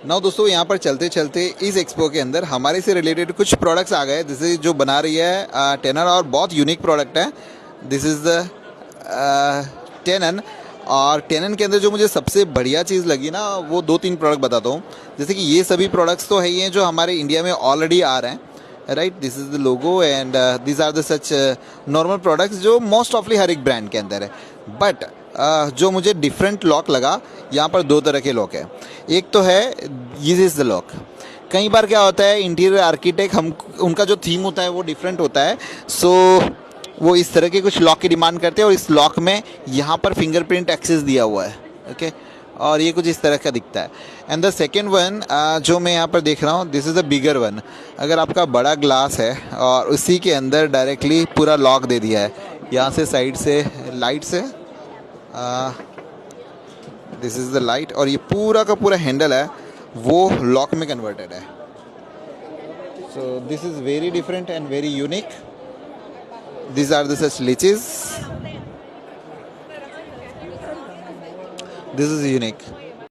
Now दोस्तों यहाँ पर चलते चलते इस एक्सपो के अंदर हमारे से रिलेटेड कुछ प्रोडक्ट्स आ गए। जैसे जो बना रही है टेनन, और बहुत यूनिक प्रोडक्ट है। This is the tenon. और टेनन के अंदर जो मुझे सबसे बढ़िया चीज़ लगी ना, वो 2-3 प्रोडक्ट बताता हूँ। जैसे कि ये सभी प्रोडक्ट्स तो है ही हैं जो हमारे इंडिया में ऑलरेडी आ रहे हैं, right. This is the logo and this are the such normal products जो मोस्ट ऑफली हर एक ब्रांड के अंदर है। बट जो मुझे डिफरेंट लॉक लगा, यहाँ पर 2 तरह के लॉक है। एक तो है ये इज़ द लॉक। कई बार क्या होता है, इंटीरियर आर्किटेक्ट हम उनका जो थीम होता है वो डिफरेंट होता है। सो वो इस तरह के कुछ लॉक की डिमांड करते हैं, और इस लॉक में यहाँ पर फिंगरप्रिंट एक्सेस दिया हुआ है, ओके। और ये कुछ इस तरह का दिखता है। एंड द सेकेंड वन जो मैं यहाँ पर देख रहा हूँ, this is the bigger one. अगर आपका बड़ा ग्लास है और उसी के अंदर डायरेक्टली पूरा लॉक दे दिया है, यहाँ से साइड से लाइट से, दिस इज़ द लाइट, और ये पूरा का पूरा हैंडल है वो लॉक में कन्वर्टेड है। So this is very different and very unique. These are the such leeches. This is unique.